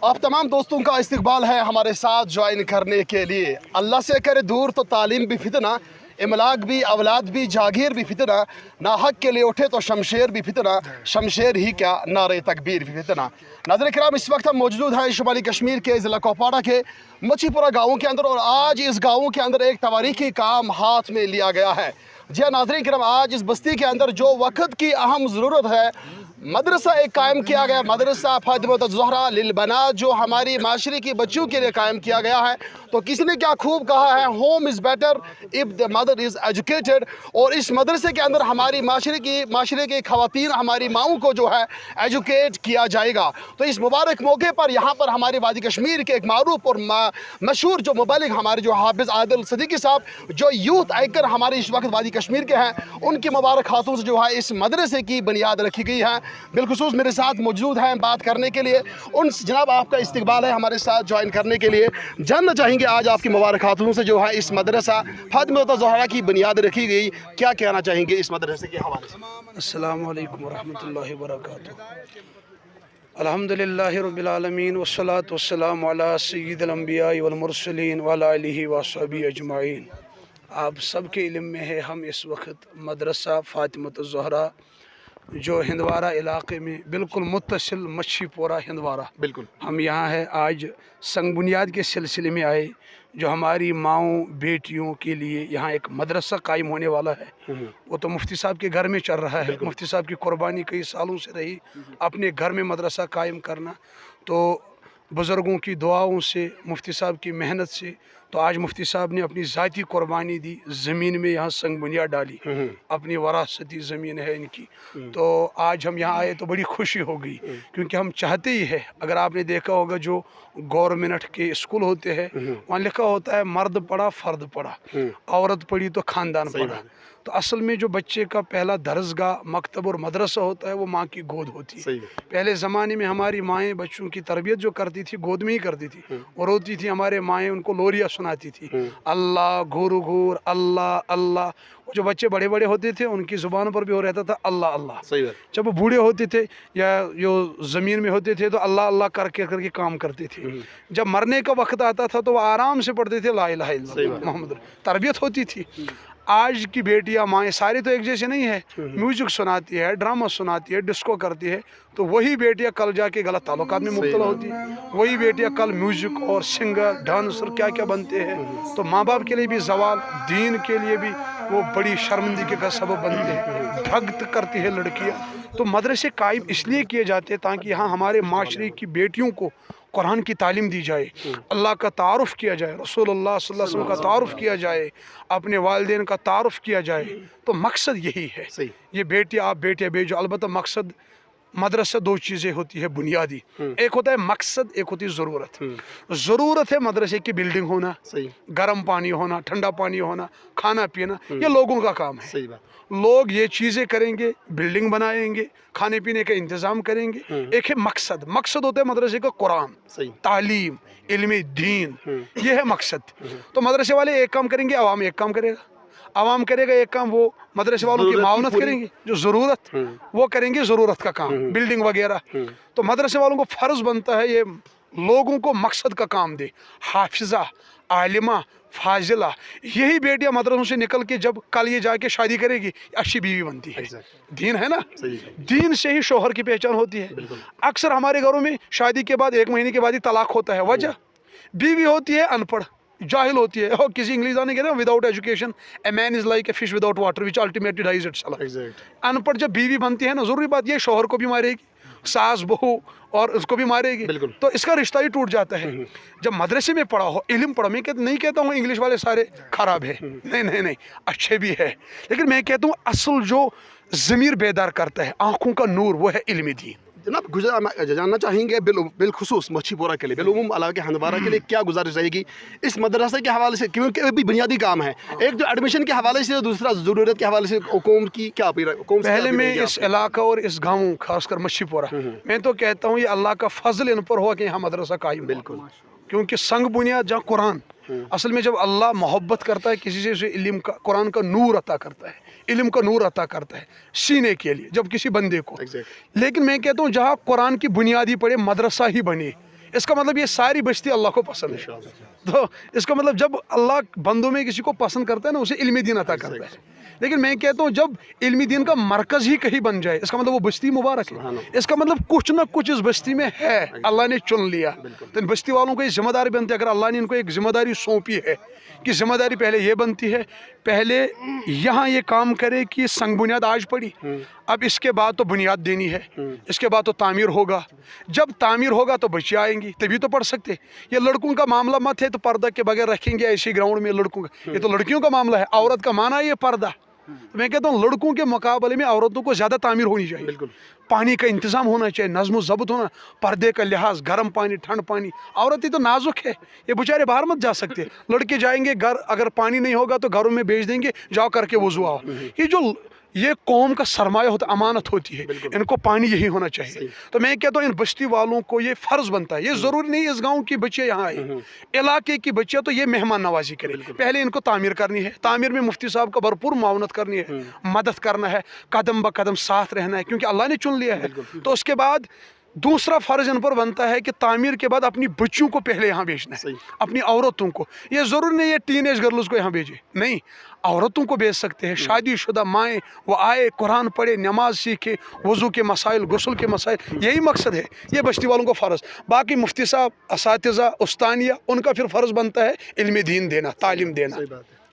आप तमाम दोस्तों का इस्तकबाल है हमारे साथ ज्वाइन करने के लिए। अल्लाह से करे दूर तो तालीम भी फितना, इमलाक भी, औलाद भी, जागीर भी फितना, ना हक के लिए उठे तो शमशेर भी फितना, शमशेर ही क्या नारे तकबीर भी फितना। नाज़रीन किराम, इस वक्त हम मौजूद हैं शुमाली कश्मीर के ज़िला कुपवाड़ा के मच्छीपुरा गाँव के अंदर, और आज इस गाँव के अंदर एक तवारीखी काम हाथ में लिया गया है। जी हाँ नाज़रीन किराम, आज इस बस्ती के अंदर जो वक्त की अहम ज़रूरत है, मदरसा एक कायम किया गया, मदरसा फातिमा ज़हरा लिल बनात, जो हमारी माशरे की बच्चियों के लिए कायम किया गया है। तो किसी ने क्या खूब कहा है, home is better if the mother is educated. और इस मदरसे के अंदर हमारी माशरे की ख़वातीन, हमारी माओं को जो है एजुकेट किया जाएगा। तो इस मुबारक मौके पर यहाँ पर हमारे वादी कश्मीर के एक मारूफ और मशहूर जो मुबल्लिग हमारे जो हाफिज़ आदिल सदीकी साहब, जो यूथ आइकन हमारे इस वक्त वादी कश्मीर के हैं, उनकी मुबारक हाथों से जो है इस मदरसे की बुनियाद रखी गई है। बिलखुसूस मेरे साथ मौजूद हैं बात करने के लिए। उन जनाब आपका इस्तकबाल है हमारे साथ ज्वाइन करने के लिए। जानना चाहेंगे आज आपकी मुबारक हाथों से जो है इस मदरसा फातिमा ज़हरा की बुनियाद रखी गई, क्या कहना चाहेंगे इस मदरसे के हवाले से? अस्सलामु अलैकुम वरहमतुल्लाहि वबरकातुहू। अल्हम्दुलिल्लाहि रब्बिल आलमीन वस्सलातु वस्सलामु अला सय्यिदिल अंबिया वल मुरसलीन व अला आलिहि व अस्हाबिही अजमाइन। आप सबके इल्म में है, हम इस वक्त मदरसा फातिमा ज़हरा जो हिंदवारा इलाके में बिल्कुल मुत्तसिल मच्छीपुरा हिंदवारा, बिल्कुल हम यहाँ है। आज संग बुनियाद के सिलसिले में आए, जो हमारी माओं बेटियों के लिए यहाँ एक मदरसा कायम होने वाला है। वो तो मुफ्ती साहब के घर में चल रहा है। मुफ्ती साहब की कुर्बानी कई सालों से रही, अपने घर में मदरसा कायम करना। तो बुज़ुर्गों की दुआओं से, मुफ्ती साहब की मेहनत से, तो आज मुफ्ती साहब ने अपनी ज़ाती कुर्बानी दी, ज़मीन में यहाँ संग बुनियाद डाली, अपनी वरासती ज़मीन है इनकी। तो आज हम यहाँ आए तो बड़ी खुशी हो गई, क्योंकि हम चाहते ही है। अगर आपने देखा होगा जो गवर्नमेंट के स्कूल होते हैं, वहाँ लिखा होता है मर्द पढ़ा फ़र्द पढ़ा, औरत पढ़ी तो ख़ानदान पढ़ा। तो असल में जो बच्चे का पहला दरसगाह, मकतब और मदरसा होता है, वो माँ की गोद होती है। पहले ज़माने में हमारी माएँ बच्चों की तरबियत जो करती थी, गोद में ही करती थी। और रोती थी हमारे माएँ, उनको लोरियाँ सुनाती थी, अल्लाह घूर घूर अल्लाह अल्लाह। जो बच्चे बड़े बड़े होते थे, उनकी ज़ुबान पर भी हो रहता था अल्लाह अल्लाह। जब वो बूढ़े होते थे या जो ज़मीन में होते थे, तो अल्लाह अल्लाह करके काम करते थे। जब मरने का वक्त आता था, तो वो आराम से पढ़ते थे ला इलाहा इल्लल्लाह मोहम्मद। तरबियत होती थी। आज की बेटियां माएँ सारी तो एक जैसे नहीं है, म्यूजिक सुनाती है, ड्रामा सुनाती है, डिस्को करती है। तो वही बेटियां कल जाके गलत ताल्लुकात में मुब्तला होती है। वही बेटियां कल म्यूजिक और सिंगर, डांसर क्या क्या बनते हैं। तो माँ बाप के लिए भी जवाल, दीन के लिए भी वो बड़ी शर्मिंदगी का सबब बनते हैं। भक्त करती है लड़कियाँ। तो मदरसे कायम इसलिए किए जाते हैं ताकि यहाँ हमारे माशरे की बेटियों को कुरान की तालीम दी जाए, अल्लाह का तारुफ़ किया जाए, रसूलुल्लाह सल्लल्लाहु अलैहि वसल्लम का तारुफ़ किया जाए, अपने वालिदैन का तारुफ़ किया जाए। तो मकसद यही है। ये बेटियाँ आप बेटियाँ भेजो, अलबत्ता मकसद मदरसा दो चीज़ें होती है बुनियादी। एक होता है मकसद, एक होती है ज़रूरत। ज़रूरत है मदरसे की बिल्डिंग होना, गर्म पानी होना, ठंडा पानी होना, खाना पीना, ये लोगों का काम है। लोग ये चीज़ें करेंगे, बिल्डिंग बनाएंगे, खाने पीने का इंतज़ाम करेंगे। एक है मकसद। मकसद होता है मदरसे का कुरान, तालीम, इल्म दीन, ये है मकसद। तो मदरसे वाले एक काम करेंगे, आवाम एक काम करेगा। आवाम करेगा एक काम, वो मदरसे वालों की मावनत करेंगे। जो ज़रूरत वो करेंगे, ज़रूरत का काम, बिल्डिंग वगैरह। तो मदरसे वालों को फ़र्ज़ बनता है ये लोगों को मकसद का काम दे। हाफिज़ा, आलिमा, फाजिला, यही बेटियां मदरसों से निकल के जब कल ये जाके शादी करेगी, अच्छी बीवी बनती है। दीन है ना, दीन से ही शोहर की पहचान होती है। अक्सर हमारे घरों में शादी के बाद 1 महीने के बाद ही तलाक होता है। वजह, बीवी होती है अनपढ़, जाहिल होती है। और किसी इंग्लिश जाने के ना, without education a man is like a fish without water which ultimately dies it's life. अनपढ़ जब बीवी बनती है ना, ज़रूरी बात ये शोहर को भी मारेगी, सास बहू और उसको भी मारेगी। तो इसका रिश्ता ही टूट जाता है। जब मदरसे में पढ़ा हो, इल्म पढ़ो, मैं नहीं कहता हूँ इंग्लिश वाले सारे खराब है, नहीं, अच्छे भी है। लेकिन मैं कहता हूँ असल जो ज़मीर बेदार करता है, आँखों का नूर, वो है इल्म दीन। जनाब जानना चाहेंगे बिलखुसूस मच्छीपुरा के लिए, बिलउमूम इलाके हिंदवारा के लिए क्या गुजारिश रहेगी इस मदरसे के हवाले से, क्योंकि अभी बुनियादी काम है। एक जो एडमिशन के हवाले से, दूसरा ज़रूरत के हवाले से कौम की क्या पहले मैं इस इलाका और इस गाँव खासकर मच्छीपुरा, मैं तो कहता हूँ ये अल्लाह का फजल इन पर हुआ कि यहाँ मदरसा कायम। बिल्कुल, क्योंकि संग बुनियाद जहाँ कुरान, असल में जब अल्लाह मोहब्बत करता है किसी से, उसे इल्म का, कुरान का नूर अता करता है, इल्म का नूर अता करता है सीने के लिए, जब किसी बंदे को। लेकिन मैं कहता हूँ जहाँ कुरान की बुनियादी पड़े, मदरसा ही बने, اس کا مطلب یہ ساری بستی اللہ کو پسند ہے. تو اس کا مطلب جب اللہ بندوں میں کسی کو پسند کرتا ہے نا اسے علم دین عطا کرتا ہے. لیکن میں کہتا ہوں جب علم دین کا مرکز ہی کہیں بن جائے اس کا مطلب وہ بستی مبارک ہے. اس کا مطلب کچھ نہ کچھ اس بستی میں ہے, اللہ نے چن لیا. تو ان بستی والوں کو یہ ذمہ داری بنتی ہے, اگر اللہ نے ان کو ایک ذمہ داری سونپی ہے کہ ذمہ داری پہلے یہ بنتی ہے پہلے یہاں یہ کام کرے کہ سنگ بنیاد آج پڑی, اب اس کے بعد تو بنیاد دینی ہے, اس کے بعد تو تعمیر ہوگا. جب تعمیر ہوگا تو بچے آئیں گی تبھی تو پڑھ سکتے. یہ لڑکوں کا معاملہ مت ہے تو پردہ کے بغیر رکھیں گے ایسے گراؤنڈ میں لڑکوں کا, یہ تو لڑکیوں کا معاملہ ہے. عورت کا معنی ہے یہ پردہ. میں کہتا ہوں لڑکوں کے مقابلے میں عورتوں کو زیادہ تعمیر ہونی چاہیے. پانی کا انتظام ہونا چاہیے, نظم و ضبط ہونا, پردے کا لحاظ, گرم پانی ٹھنڈ پانی. عورتیں تو نازک ہے, یہ بیچارے باہر مت جا سکتے. لڑکے جائیں گے گھر, اگر پانی نہیں ہوگا تو گھروں میں بھیج دیں گے, جاؤ کر کے وضو آؤ. یہ قوم کا سرمایہ ہوتا, امانت ہوتی ہے, ان کو پانی یہی ہونا چاہیے. تو میں کہتا ہوں ان بستی والوں کو یہ فرض بنتا ہے. یہ ضروری نہیں اس گاؤں کی بچے یہاں آئے, علاقے کی بچے تو یہ مہمان نوازی کرے. پہلے ان کو تعمیر کرنی ہے, تعمیر میں مفتی صاحب کا بھرپور معاونت کرنی ہے, مدد کرنا ہے, قدم بہ قدم ساتھ رہنا ہے, کیونکہ اللہ نے چن لیا ہے. تو اس کے بعد دوسرا فرض ان پر بنتا ہے کہ تعمیر کے بعد اپنی بچیوں کو پہلے یہاں بھیجنا ہے, اپنی عورتوں کو. یہ ضروری نہیں ہے ٹین ایج گرلز کو یہاں بھیجے, نہیں, عورتوں کو بھیج سکتے ہیں. شادی شدہ مائیں وہ آئے, قرآن پڑھے, نماز سیکھے, وضو کے مسائل, غسل کے مسائل, یہی مقصد ہے. یہ بستی والوں کو فرض. باقی مفتی صاحب, اساتذہ, استانیہ, ان کا پھر فرض بنتا ہے علم دین دینا, تعلیم دینا.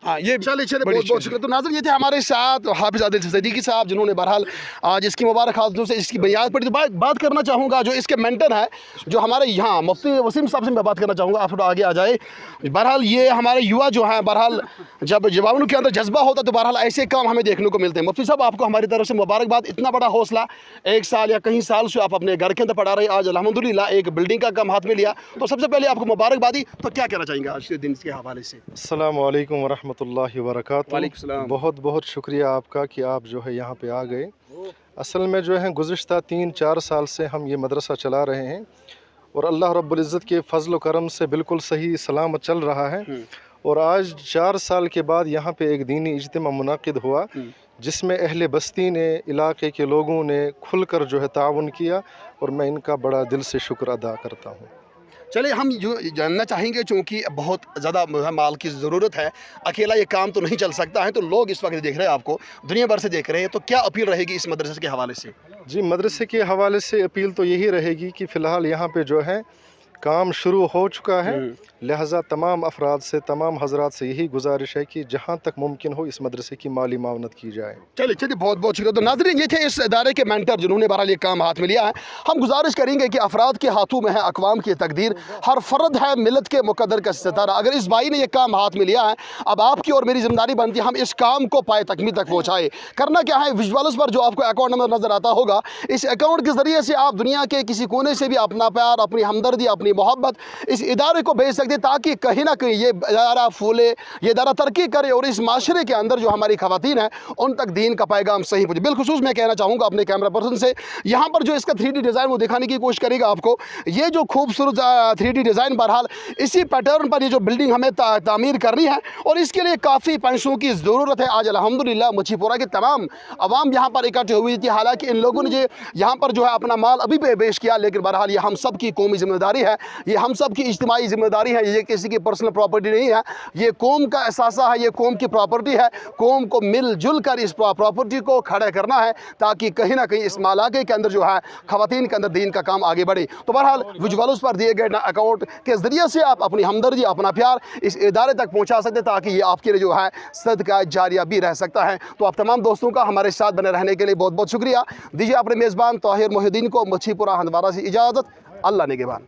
ہاں یہ چلے بہت بہت شکریہ. تو ناظرین یہ تھے ہمارے ساتھ حافظ عادل صدیقی صاحب, جنہوں نے بہرحال آج اس کی مبارک ہاتھوں سے اس کی بنیاد پڑی. تو بات کرنا چاہوں گا جو اس کے مینٹر ہے, جو ہمارے یہاں مفتی وسیم صاحب سے میں بات کرنا چاہوں گا, آپ تھوڑا آگے آ جائے. بہرحال یہ ہمارے یوا جو ہیں, بہرحال جب جوانوں کے اندر جذبہ ہوتا ہے تو بہرحال ایسے کام ہمیں دیکھنے کو ملتے ہیں. مفتی صاحب آپ کو ہماری طرف سے مبارکباد. اتنا بڑا حوصلہ, 1 سال یا کہیں سال سے آپ اپنے گھر کے اندر پڑھا رہے, آج الحمدللہ ایک بلڈنگ کا کام ہاتھ میں لیا. تو سب سے پہلے آپ کو مبارکبادی. تو کیا کہنا چاہیں گے آج کے دن کے حوالے سے؟ السلام علیکم ورحمۃ اللہ وبرکاتہ. وعلیکم السلام. بہت بہت شکریہ آپ کا کہ آپ جو ہے یہاں پہ آ گئے. اصل میں جو ہے گزشتہ 3-4 سال سے ہم یہ مدرسہ چلا رہے ہیں اور اللہ رب العزت کے فضل و کرم سے بالکل صحیح سلامت چل رہا ہے. اور آج 4 سال کے بعد یہاں پہ ایک دینی اجتماع منعقد ہوا جس میں اہل بستی نے, علاقے کے لوگوں نے کھل کر جو ہے تعاون کیا, اور میں ان کا بڑا دل سے شکر ادا کرتا ہوں. چلے ہم جو جاننا چاہیں گے, چونکہ بہت زیادہ مال کی ضرورت ہے, اکیلا یہ کام تو نہیں چل سکتا ہے. تو لوگ اس وقت دیکھ رہے ہیں آپ کو, دنیا بھر سے دیکھ رہے ہیں, تو کیا اپیل رہے گی اس مدرسے کے حوالے سے؟ جی, مدرسے کے حوالے سے اپیل تو یہی رہے گی کہ فی الحال یہاں پہ جو ہے کام شروع ہو چکا ہے, لہٰذا تمام افراد سے, تمام حضرات سے یہی گزارش ہے کہ جہاں تک ممکن ہو اس مدرسے کی مالی معاونت کی جائے. چلیے بہت بہت شکریہ. تو ناظرین یہ تھے اس ادارے کے مینٹر جنہوں نے بہرحال یہ کام ہاتھ میں لیا ہے. ہم گزارش کریں گے کہ افراد کے ہاتھوں میں ہے اقوام کی تقدیر, ہر فرد ہے ملت کے مقدر کا ستارہ. اگر اس بھائی نے یہ کام ہاتھ میں لیا ہے, اب آپ کی اور میری ذمہ داری بنتی ہے ہم اس کام کو پائے تکمیل تک پہنچائے. کرنا کیا ہے, ویژولز پر جو آپ کو اکاؤنٹ نمبر نظر آتا ہوگا, اس اکاؤنٹ کے ذریعے سے آپ دنیا کے کسی کونے سے بھی اپنا پیار, اپنی ہمدردی, اپنی محبت اس ادارے کو بھیج سکتے, تاکہ کہیں نہ کہیں یہ ادارہ پھولے, یہ ادارہ ترقی کرے, اور اس معاشرے کے اندر جو ہماری خواتین ہیں ان تک دین کا پیغام صحیح پہنچے. بالخصوص میں کہنا چاہوں گا اپنے کیمرہ پرسن سے, یہاں پر جو اس کا 3D ڈیزائن وہ دکھانے کی کوشش کرے گا آپ کو. یہ جو خوبصورت 3D ڈیزائن, بہرحال اسی پیٹرن پر یہ جو بلڈنگ ہمیں تعمیر کرنی ہے, اور اس کے لیے کافی پیسوں کی ضرورت ہے. آج الحمدللہ مچھی پورہ کے تمام عوام یہاں پر اکٹھے ہوئی تھی, حالانکہ ان لوگوں نے یہاں پر جو ہے اپنا مال ابھی پیش کیا, لیکن بہرحال یہ ہم سب کی قومی ذمہ داری ہے, یہ ہم سب کی اجتماعی ذمہ داری ہے. یہ کسی کی پرسنل پراپرٹی نہیں ہے, یہ قوم کا اثاثہ ہے, یہ قوم کی پراپرٹی ہے. قوم کو مل جل کر اس پراپرٹی کو کھڑا کرنا ہے, تاکہ کہیں نہ کہیں اس علاقے کے اندر جو ہے خواتین کے اندر دین کا کام آگے بڑھے. تو بہرحال ویژولز پر دیے گئے اکاؤنٹ کے ذریعے سے آپ اپنی ہمدردی, اپنا پیار اس ادارے تک پہنچا سکتے, تاکہ یہ آپ کے لیے جو ہے صدقہ جاریہ بھی رہ سکتا ہے. تو آپ تمام دوستوں کا ہمارے ساتھ بنے رہنے کے لیے بہت بہت شکریہ. دیجیے اپنے میزبان طاہر محی الدین کو مچھی پورہ ہندوارہ سے اجازت. اللہ نگہبان.